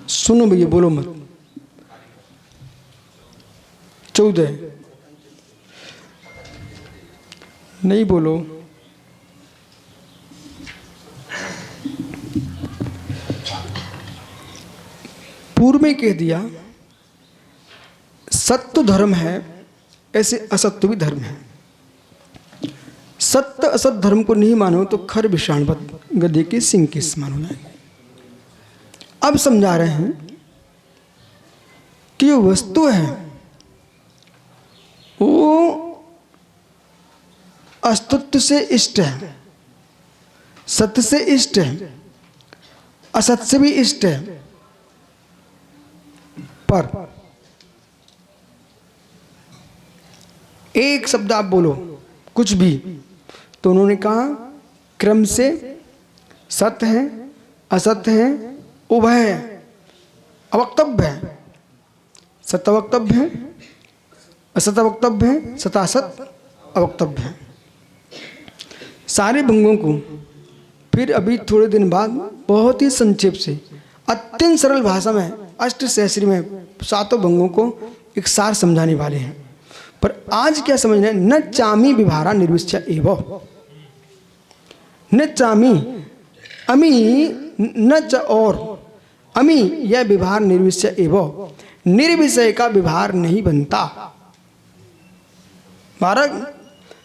सुनो भैया, बोलो मत। 14 नहीं बोलो। पूर्व में कह दिया सत्य धर्म है, ऐसे असत्य भी धर्म है। सत्य असत धर्म को नहीं मानो तो खर विषाणवत गधे के सिंह के समान हो जाएंगे। अब समझा रहे हैं कि जो वस्तु है वो अस्तित्व से इष्ट है, सत्य से इष्ट है, असत से भी इष्ट है, पर एक शब्द आप बोलो कुछ भी तो उन्होंने कहा क्रम से सत्य है, असत्य है, उभय है, अवक्तव्य है। सत्य वक्तव्य है, असत वक्तव्य है, सतासत अवक्तव्य है। सारे भंगों को फिर अभी थोड़े दिन बाद बहुत ही संक्षेप से अत्यंत सरल भाषा में अष्टसहस्री में 7 भंगों को एक सार समझाने वाले हैं। पर आज क्या समझना है? न चामी विभारा निर्विश्य एवं, न चामी अमी न च और अमी, यह विभार निर्विषय एवं, निर्विषय का विभार नहीं बनता। 12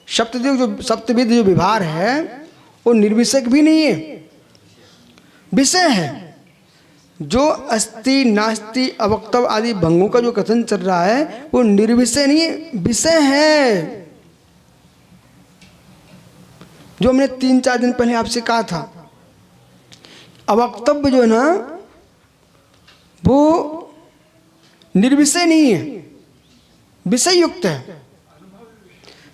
सप्तविध जो विभार है वो निर्विषय भी नहीं है, विषय है। जो अस्ति नास्ति अवक्तव्य आदि भंगों का जो कथन चल रहा है वो निर्विषय नहीं है, विषय है। जो हमने 3-4 दिन पहले आपसे कहा था, अवक्तव्य जो है ना वो निर्विषय नहीं है, विषय युक्त है।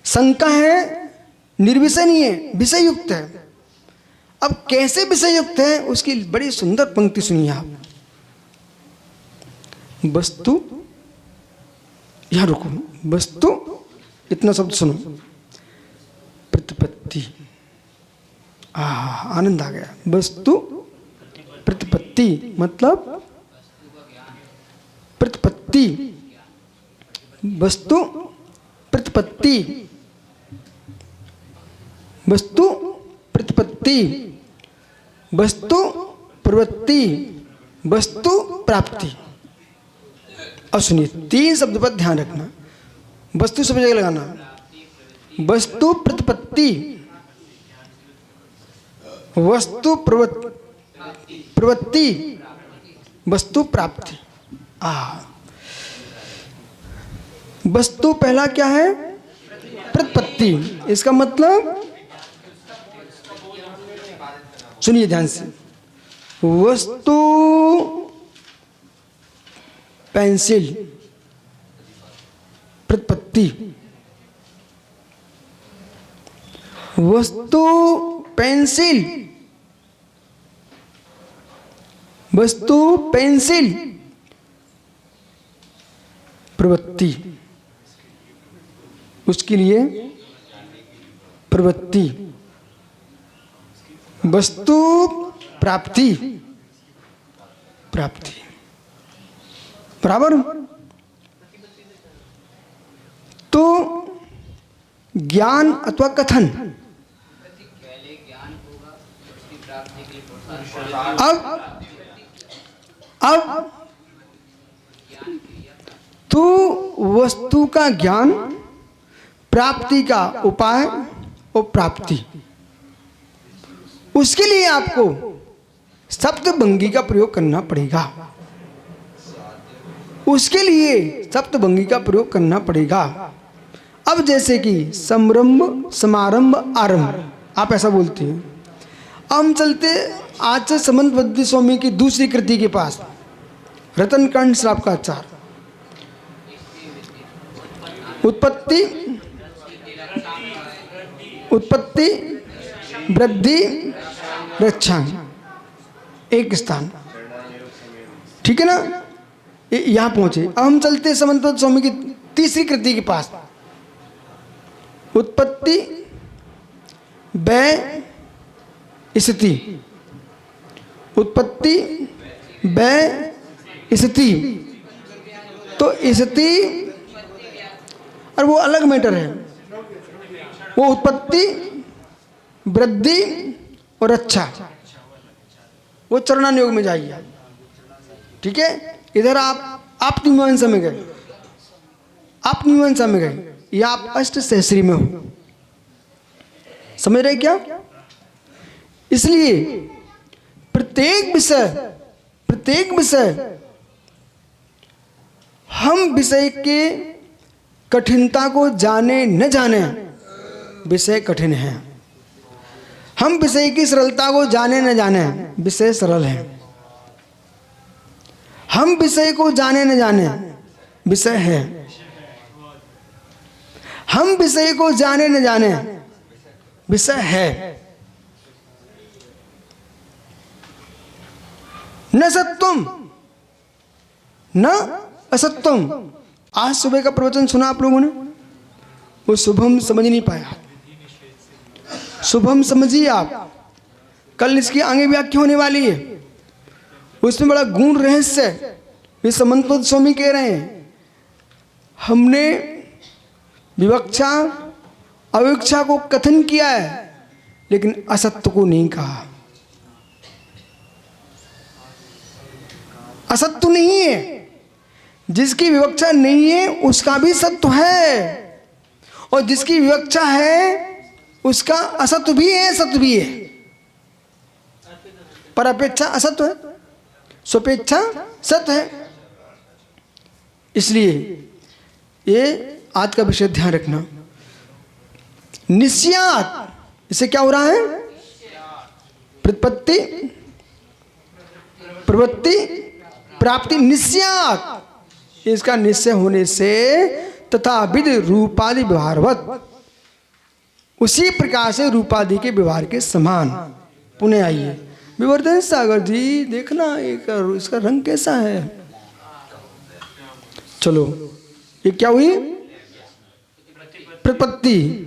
शंका है, निर्विषय नहीं है, विषय युक्त है। अब कैसे विषय युक्त है उसकी बड़ी सुंदर पंक्ति सुनिए आप। वस्तु, यहां रुको, वस्तु इतना शब्द सुनो, प्रतिपत्ति, आनंद आ गया। वस्तु प्रतिपत्ति मतलब प्रतिपत्ति, वस्तु प्रतिपत्ति, वस्तु प्रतिपत्ति, वस्तु प्रवृत्ति, वस्तु प्राप्ति। अब सुनिए 3 शब्द पर ध्यान रखना, वस्तु सब जगह लगाना। वस्तु प्रतिपत्ति, वस्तु प्रवृत्ति, वस्तु प्राप्ति। वस्तु पहला क्या है? प्रतिपत्ति। इसका मतलब सुनिए ध्यान से, वस्तु पेंसिल प्रतिपत्ति, वस्तु पेंसिल, वस्तु पेंसिल प्रवृत्ति, उसके लिए प्रवृत्ति, वस्तु प्राप्ति, प्राप्ति बराबर। तो ज्ञान अथवा कथन, अब तो वस्तु का ज्ञान, प्राप्ति का उपाय और प्राप्ति, उसके लिए आपको सप्तभंगी का प्रयोग करना पड़ेगा। उसके लिए सप्तभंगी का प्रयोग करना पड़ेगा। अब जैसे कि समरंभ, समारंभ, आरंभ, आप ऐसा बोलते हैं। हम चलते आचार्य समंत स्वामी की दूसरी कृति के पास, रतनकांड श्राप का आचार। उत्पत्ति, उत्पत्ति, वृद्धि, रक्षा, एक स्थान, ठीक है ना। यहां पहुंचे। अब हम चलते समंत स्वामी की तीसरी कृति के पास। उत्पत्ति, व्यय, स्थिति, उत्पत्ति, व्यय, स्थिति। तो स्थिति और वो अलग मैटर है, वो उत्पत्ति, वृद्धि और रक्षा, वो चरणान योग में जाइए। ठीक है, इधर आप मीमांसा में गए, आप मीमांसा में गए, या आप अष्ट सहस्री में हो। समझ रहे क्या? इसलिए प्रत्येक विषय हम विषय के कठिनता को जाने न जाने, विषय कठिन है। हम विषय की सरलता को जाने न जाने, विषय सरल है। हम विषय को जाने न जाने, विषय है। हम विषय को जाने न जाने, विषय है। न सत्वम न असत्वम। आज सुबह का प्रवचन सुना आप लोगों ने, वो शुभम समझ नहीं पाया। शुभम समझिए आप, कल इसकी आगे व्याख्या होने वाली है, उसमें बड़ा गूढ़ रहस्य है। ये समन्त स्वामी कह रहे हैं, हमने विवक्षा अविवक्षा को कथन किया है, लेकिन असत्य को नहीं कहा। असत्य नहीं है, जिसकी विवक्षा नहीं है उसका भी सत्य है, और जिसकी विवक्षा है उसका असत्य भी है, सत्य भी है। पर अपेक्षा असत्य है, स्वपेक्षा सत्य है। इसलिए ये आज का विषय ध्यान रखना। निश्चयात, इससे क्या हो रहा है? प्रतिपत्ति, प्रवृत्ति, प्राप्ति। निश्चयात, इसका निश्चय होने से तथा विद रूपादि व्यवहारवत, उसी प्रकार से रूपादि के व्यवहार के समान। पुनः आइए विवर्धन सागर जी, देखना एक इसका रंग कैसा है। चलो, ये क्या हुई? प्रतिपत्ति।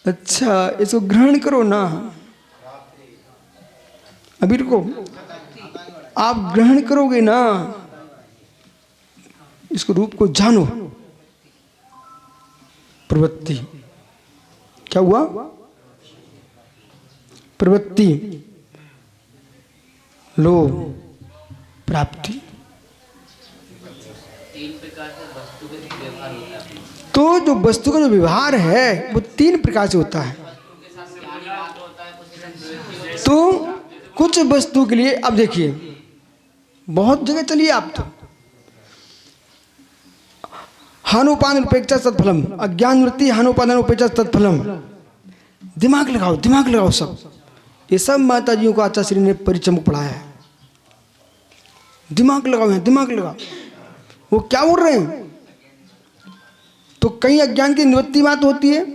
अच्छा, इसको ग्रहण करो ना, अभी रुको, आप ग्रहण करोगे ना, इसको रूप को जानो। प्रवृत्ति क्या हुआ? प्रवृत्ति, लोभ, प्राप्ति। तो जो वस्तु का जो व्यवहार है वो तीन प्रकार से होता है। तो कुछ वस्तु के लिए, अब देखिए बहुत जगह चलिए आप, तो हानुपान उपेक्षा तत्फलम, अज्ञान वृत्ति हानुपान उपेक्षा तत्फलम। दिमाग लगाओ, दिमाग लगाओ सब। ये सब माता जियों को आचार्य श्री ने परिचमक पढ़ाया है। दिमाग लगाओ, है दिमाग लगाओ। वो क्या बोल रहे हैं? तो कहीं अज्ञान की निवृत्ति बात होती है,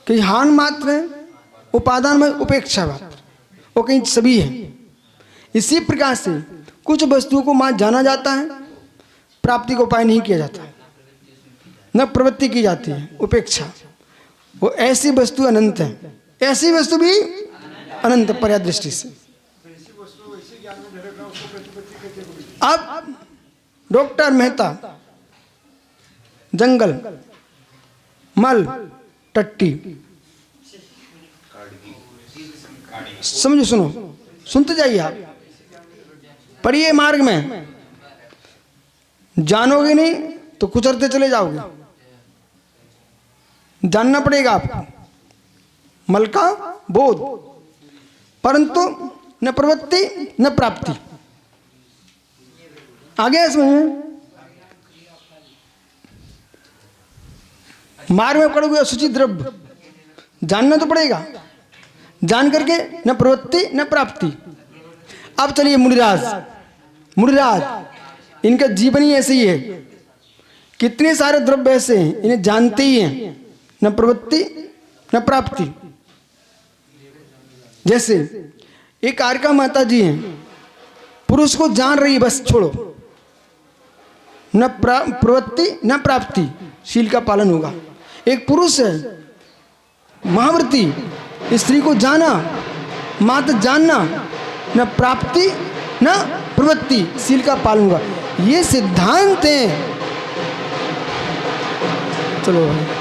कहीं हान मात्र है, उपादान में उपेक्षा बात, और कहीं सभी है। इसी प्रकार से कुछ वस्तुओं को मात्र जाना जाता है, प्राप्ति का उपाय नहीं किया जाता, न प्रवृत्ति की जाती है, उपेक्षा। वो ऐसी वस्तु अनंत है, ऐसी वस्तु भी अनंत पर्याय दृष्टि से। अब डॉक्टर मेहता जंगल, मल, टट्टी, समझो, सुनो, सुनते जाइए आप। पढ़िए मार्ग में, जानोगे नहीं तो कुचरते चले जाओगे। जानना पड़ेगा आपको मल का बोध, परंतु न प्रवृत्ति न प्राप्ति। आगे इसमें मार्ग में पड़ोगे अशुचि द्रव्य, जानना तो पड़ेगा। जान करके न प्रवृत्ति न प्राप्ति। अब चलिए मुनिराज, मुनिराज इनका जीवन ही ऐसे ही है। कितने सारे द्रव्य ऐसे हैं, इन्हें जानते ही हैं, न प्रवृत्ति न प्राप्ति। जैसे एक आर्का माता जी हैं, पुरुष को जान रही, बस छोड़ो, न प्रवृत्ति न प्राप्ति, शील का पालन होगा। एक पुरुष है महाव्रती, स्त्री को जाना, मात्र जानना, न प्राप्ति न प्रवृत्ति, शील का पालन होगा। ये सिद्धांत हैं। चलो भाई।